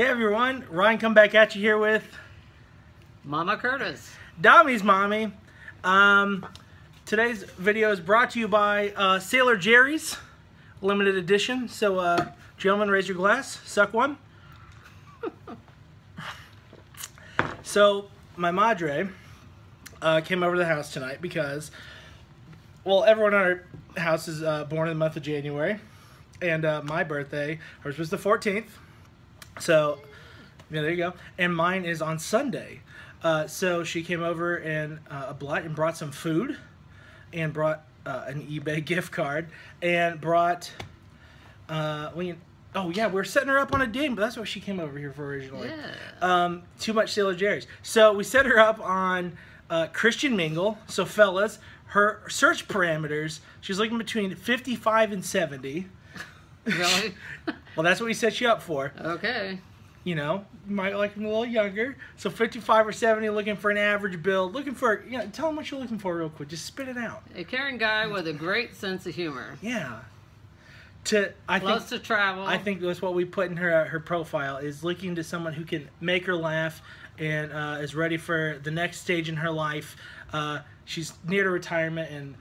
Hey everyone, Ryan come back at you here with Mama Curtis. DOMI'S Mommy. Today's video is brought to you by Sailor Jerry's limited edition. So gentlemen, raise your glass, suck one. So my madre came over to the house tonight because, well, everyone in our house is born in the month of January, and my birthday, hers was the 14th. So, yeah, there you go. And mine is on Sunday. So she came over and brought some food, and brought an eBay gift card, and brought, oh yeah, we're setting her up on a date, but that's what she came over here for originally. Yeah. Too much Sailor Jerry's. So we set her up on Christian Mingle. So fellas, her search parameters, she's looking between 55 and 70. Really? Well, that's what we set you up for. Okay. You know, you might like them a little younger. So 55 or 70, looking for an average build. Looking for, you know, tell them what you're looking for real quick. Just spit it out. A caring guy with a great sense of humor. Yeah. Loves to travel. I think that's what we put in her profile, is looking to someone who can make her laugh and is ready for the next stage in her life. She's near to retirement, and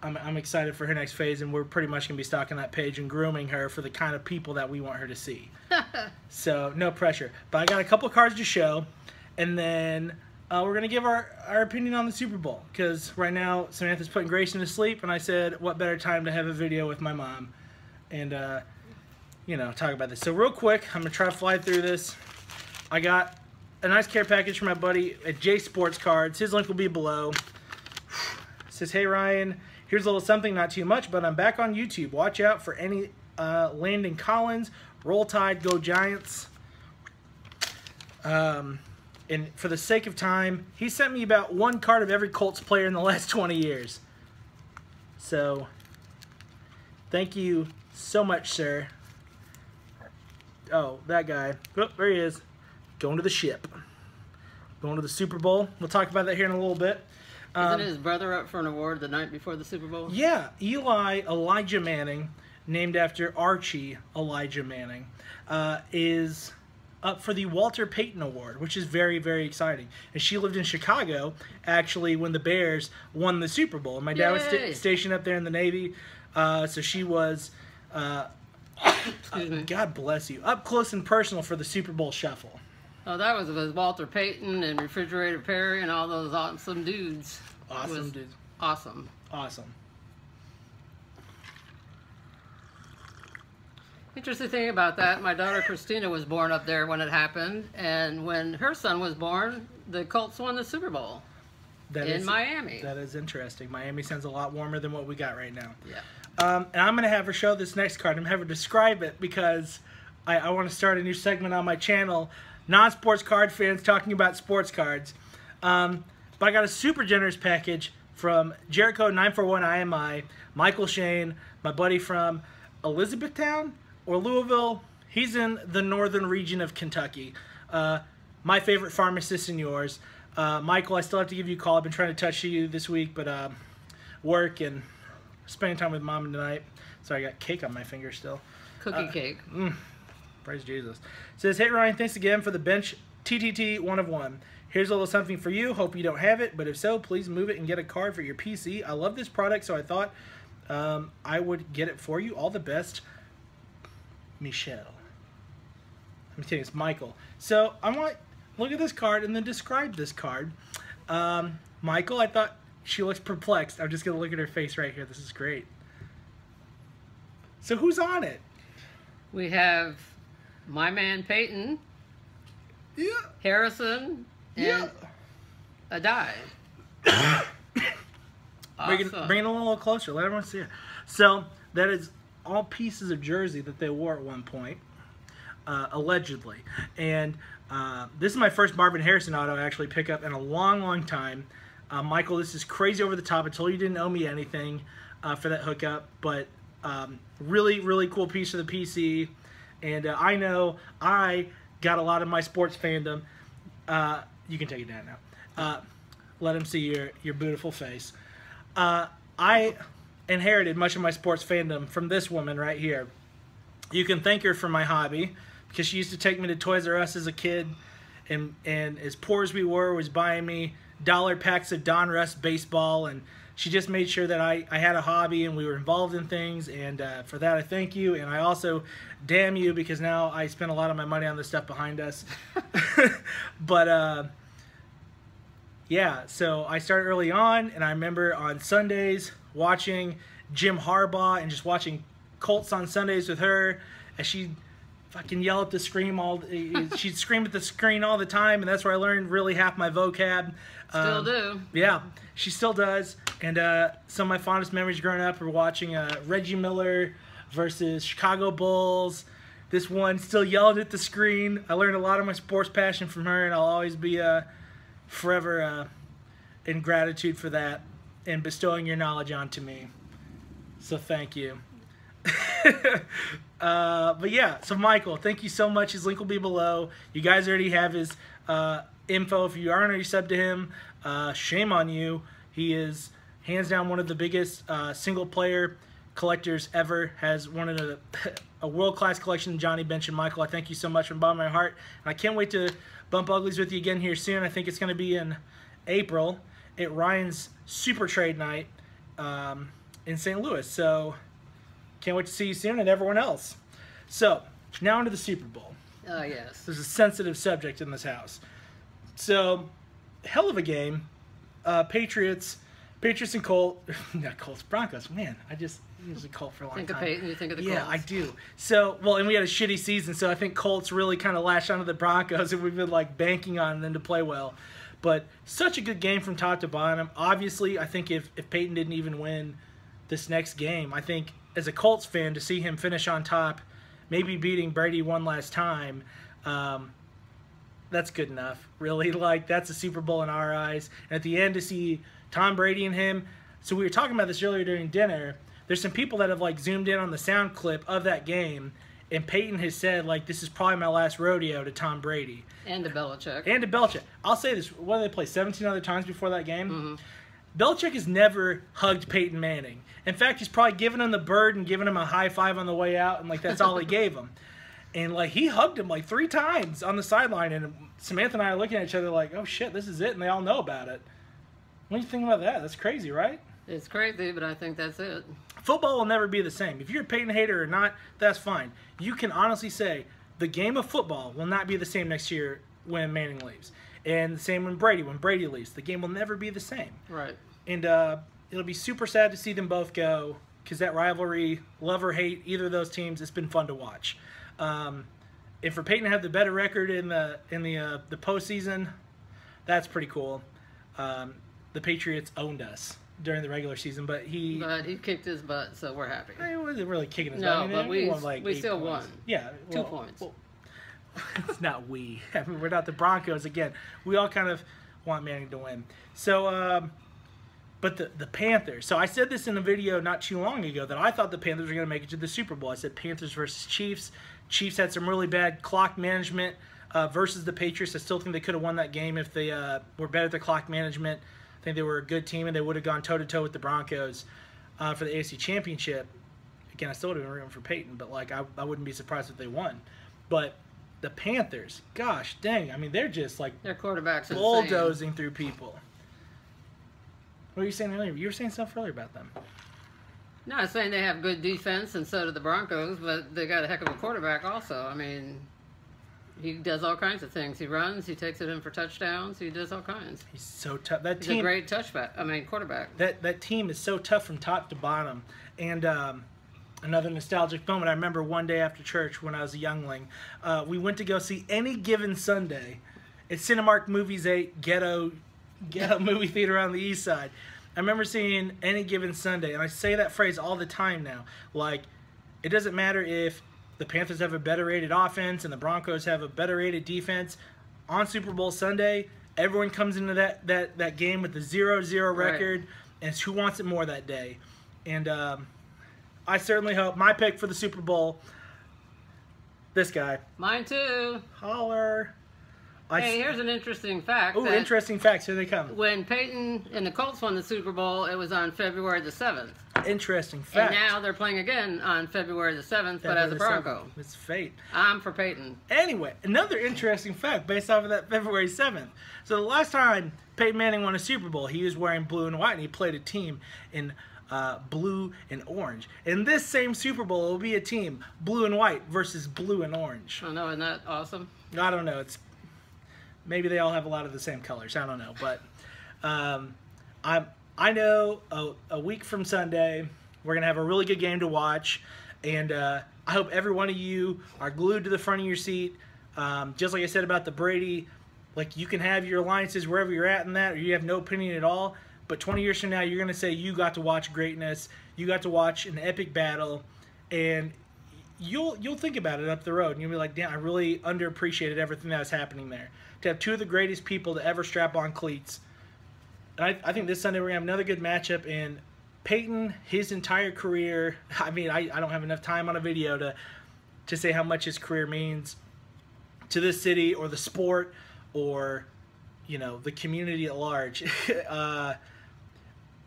I'm excited for her next phase, and we're pretty much going to be stalking that page and grooming her for the kind of people that we want her to see. So, no pressure. But I got a couple of cards to show, and then we're going to give our opinion on the Super Bowl, because right now Samantha's putting Grayson to sleep, and I said, what better time to have a video with my mom and, you know, talk about this. So real quick, I'm going to try to fly through this. I got a nice care package from my buddy at JSportscards. His link will be below. It says, hey Ryan, here's a little something, not too much, but I'm back on YouTube. Watch out for any Landon Collins. Roll Tide, go Giants. And for the sake of time, he sent me about one card of every Colts player in the last 20 years. So, thank you so much, sir. Oh, that guy. Oh, there he is. Going to the ship. Going to the Super Bowl. We'll talk about that here in a little bit. Isn't his brother up for an award the night before the Super Bowl? Yeah, Elijah Manning, named after Archie Elijah Manning, is up for the Walter Payton Award, which is very, very exciting. And she lived in Chicago, actually, when the Bears won the Super Bowl. And my dad was stationed up there in the Navy, so she was, excuse me. God bless you, up close and personal for the Super Bowl Shuffle. Oh, that was with Walter Payton and Refrigerator Perry and all those awesome dudes. Awesome dudes. Awesome. Awesome. Interesting thing about that, my daughter Christina was born up there when it happened, and when her son was born, the Colts won the Super Bowl in Miami. That is interesting. Miami sounds a lot warmer than what we got right now. Yeah. And I'm going to have her show this next card. I'm going to have her describe it, because I want to start a new segment on my channel, non-sports card fans talking about sports cards. But I got a super generous package from Jerich941IMI, Michael Shane, my buddy from Elizabethtown or Louisville. He's in the northern region of Kentucky. My favorite pharmacist and yours. Michael, I still have to give you a call. I've been trying to touch you this week, but work and spending time with mom tonight. So I got cake on my finger still. Cookie cake. Praise Jesus. It says, hey Ryan, thanks again for the bench TTT 1 of 1. Here's a little something for you. Hope you don't have it, but if so, please move it and get a card for your PC. I love this product, so I thought I would get it for you. All the best, Michelle. I'm kidding, it's Michael. So I want look at this card and then describe this card. Michael, I thought she looks perplexed. I'm just gonna look at her face right here. This is great. So who's on it? We have my man Peyton, Yeah. Harrison, and Adai. Awesome. Bring it a little closer. Let everyone see it. So that is all pieces of jersey that they wore at one point, allegedly. And this is my first Marvin Harrison auto I actually pick up in a long, long time. Michael, this is crazy over the top. I told you didn't owe me anything for that hookup, but really, really cool piece of the PC. And I know I got a lot of my sports fandom. You can take it down now. Let him see your beautiful face. I inherited much of my sports fandom from this woman right here. You can thank her for my hobby, because she used to take me to Toys R Us as a kid, and as poor as we were, was buying me dollar packs of Don Russ baseball, and she just made sure that I had a hobby and we were involved in things, and for that I thank you, and I also damn you because now I spend a lot of my money on the stuff behind us. But yeah, so I started early on, and I remember on Sundays watching Jim Harbaugh and just watching Colts on Sundays with her as she'd fucking yell at the screen she'd scream at the screen all the time, and that's where I learned really half my vocab. Still do. Yeah, she still does. And some of my fondest memories growing up were watching Reggie Miller versus Chicago Bulls. This one still yelled at the screen. I learned a lot of my sports passion from her, and I'll always be forever in gratitude for that and bestowing your knowledge onto me. So thank you. But yeah, so Michael, thank you so much. His link will be below. You guys already have his info. If you aren't already subbed to him, shame on you. He is hands down one of the biggest single player collectors ever. Has one of a world-class collection. Johnny, Bench, and Michael, I thank you so much from the bottom of my heart. And I can't wait to bump uglies with you again here soon. I think it's going to be in April at Ryan's Super Trade Night in St. Louis. So can't wait to see you soon, and everyone else. So now into the Super Bowl. Oh, yes. There's a sensitive subject in this house. So, hell of a game. Patriots and Colts. Not Colts, Broncos. Man, I just used Colt for a long time. Think of Peyton, you think of the Colts. Yeah, I do. So, well, and we had a shitty season, so I think Colts really kind of lashed onto the Broncos, and we've been like banking on them to play well. But such a good game from top to bottom. Obviously, I think if Peyton didn't even win this next game, I think as a Colts fan, to see him finish on top, maybe beating Brady one last time, that's good enough, really. Like, that's a Super Bowl in our eyes. And at the end, to see Tom Brady and him. So we were talking about this earlier during dinner. There's some people that have, like, zoomed in on the sound clip of that game, and Peyton has said, like, this is probably my last rodeo to Tom Brady. And to Belichick. And to Belichick. I'll say this. What did they play, 17 other times before that game? Mm-hmm. Belichick has never hugged Peyton Manning. In fact, he's probably given him the bird and given him a high five on the way out, and, like, that's all he gave him. And, like, he hugged him, like, 3 times on the sideline, and Samantha and I are looking at each other like, oh, shit, this is it, and they all know about it. What do you think about that? That's crazy, right? It's crazy, but I think that's it. Football will never be the same. If you're a Peyton hater or not, that's fine. You can honestly say the game of football will not be the same next year when Manning leaves. And the same when Brady leaves. The game will never be the same. Right. And it'll be super sad to see them both go, because that rivalry, love or hate either of those teams, it's been fun to watch. And for Peyton to have the better record in the postseason, that's pretty cool. The Patriots owned us during the regular season, but he kicked his butt, so we're happy. He wasn't really kicking his butt. No, but we won like we still points. won. Yeah, 2 points. Well, it's not we. I mean, we're not the Broncos again. We all kind of want Manning to win. So, but the Panthers. So I said this in a video not too long ago that I thought the Panthers were going to make it to the Super Bowl. I said Panthers versus Chiefs. Chiefs had some really bad clock management versus the Patriots. I still think they could have won that game if they were better at the clock management. I think they were a good team, and they would have gone toe-to-toe with the Broncos for the AFC Championship. Again, I still would have been rooting for Peyton, but like I wouldn't be surprised if they won. But the Panthers, gosh dang, I mean, they're just like their quarterback's bulldozing insane. through people. What were you saying earlier? You were saying stuff earlier about them. No, I'm saying they have good defense, and so do the Broncos, but they got a heck of a quarterback also. I mean, he does all kinds of things. He runs, he takes it in for touchdowns, he does all kinds. He's so tough. He's a great quarterback. That team is so tough from top to bottom. And another nostalgic moment, I remember one day after church when I was a youngling, we went to go see Any Given Sunday at Cinemark Movies 8 ghetto movie theater on the east side. I remember seeing Any Given Sunday, and I say that phrase all the time now. Like, it doesn't matter if the Panthers have a better rated offense and the Broncos have a better rated defense. On Super Bowl Sunday, everyone comes into that game with a 0-0 record, right, and it's who wants it more that day. And I certainly hope my pick for the Super Bowl, this guy. Mine too. Holler. Hey, here's an interesting fact. Oh, interesting facts. Here they come. When Peyton and the Colts won the Super Bowl, it was on February the 7th. Interesting fact. And now they're playing again on February the 7th, but as a Bronco. It's fate. I'm for Peyton. Anyway, another interesting fact based off of that February 7th. So the last time Peyton Manning won a Super Bowl, he was wearing blue and white, and he played a team in blue and orange. In this same Super Bowl, it will be a team blue and white versus blue and orange. Oh, no, isn't that awesome? I don't know. Maybe they all have a lot of the same colors. I don't know, but I know a week from Sunday we're gonna have a really good game to watch, and I hope every one of you are glued to the front of your seat. Just like I said about the Brady, like you can have your alliances wherever you're at in that, or you have no opinion at all. But 20 years from now, you're gonna say you got to watch greatness, you got to watch an epic battle, and you'll think about it up the road, and you'll be like, damn, I really underappreciated everything that was happening there. To have two of the greatest people to ever strap on cleats. And I think this Sunday we're going to have another good matchup. And Peyton, his entire career, I mean, I don't have enough time on a video to say how much his career means to this city or the sport or, you know, the community at large.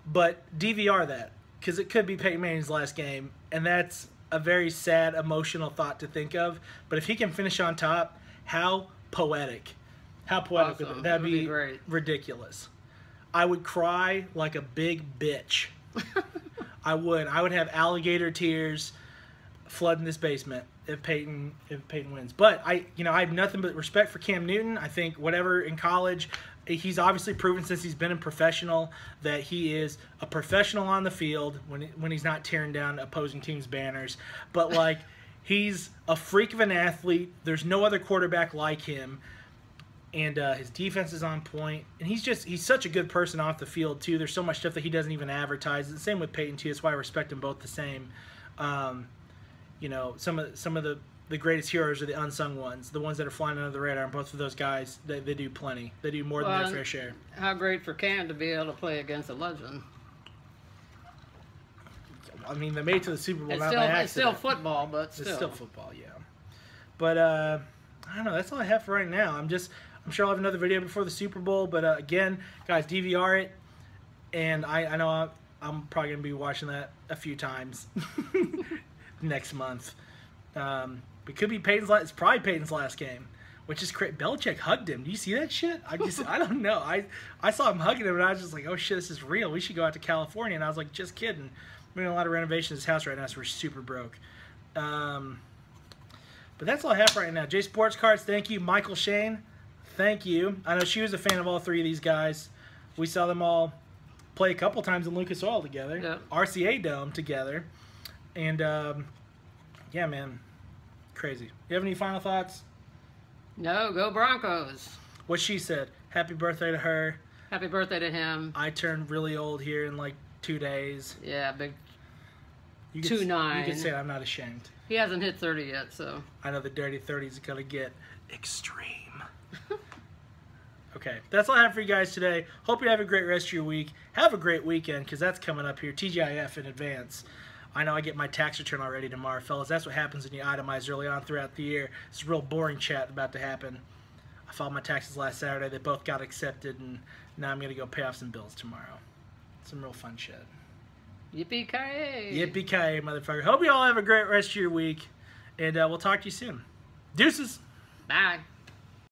But DVR that, because it could be Peyton Manning's last game. And that's a very sad, emotional thought to think of. But if he can finish on top, how poetic. How poetic would that? That'd be great. Ridiculous. I would cry like a big bitch. I would have alligator tears flooding this basement if Peyton wins. But I have nothing but respect for Cam Newton. I think whatever in college, he's obviously proven since he's been a professional that he is a professional on the field when he's not tearing down opposing teams' banners. But like he's a freak of an athlete. There's no other quarterback like him. And his defense is on point. And he's such a good person off the field, too. There's so much stuff that he doesn't even advertise. The same with Peyton, too. That's why I respect them both the same. You know, some of the greatest heroes are the unsung ones. The ones that are flying under the radar. And both of those guys, they do plenty. They do more than their fair share. How great for Cam to be able to play against a legend. I mean, they made it to the Super Bowl, not by accident. It's still football, but still. It's still football, yeah. But, I don't know. That's all I have for right now. I'm sure I'll have another video before the Super Bowl, but again, guys, DVR it, and I know I'm probably going to be watching that a few times next month. It could be it's probably Peyton's last game, which is crazy. Belichick hugged him. Do you see that shit? I don't know. I saw him hugging him, and I was just like, oh shit, this is real. We should go out to California, and I was like, just kidding. We're doing a lot of renovations to this house right now, so we're super broke. But that's all I have for right now. JSportscards, thank you. Michael Shane, thank you. I know she was a fan of all three of these guys. We saw them all play a couple times in Lucas Oil together. Yeah. RCA Dome together. And, yeah, man, crazy. You have any final thoughts? No, go Broncos. What she said. Happy birthday to her. Happy birthday to him. I turned really old here in like 2 days. Yeah, big 2-9. You can say I'm not ashamed. He hasn't hit 30 yet, so. I know the dirty 30s are going to get extreme. Okay, that's all I have for you guys today. Hope you have a great rest of your week. Have a great weekend, because that's coming up here. TGIF in advance. I know I get my tax return already tomorrow, fellas. That's what happens when you itemize early on throughout the year. It's a real boring chat about to happen. I filed my taxes last Saturday. They both got accepted, and now I'm going to go pay off some bills tomorrow. Some real fun shit. Yippee-ki-yay. Yippee-ki-yay, motherfucker. Hope you all have a great rest of your week, and we'll talk to you soon. Deuces. Bye.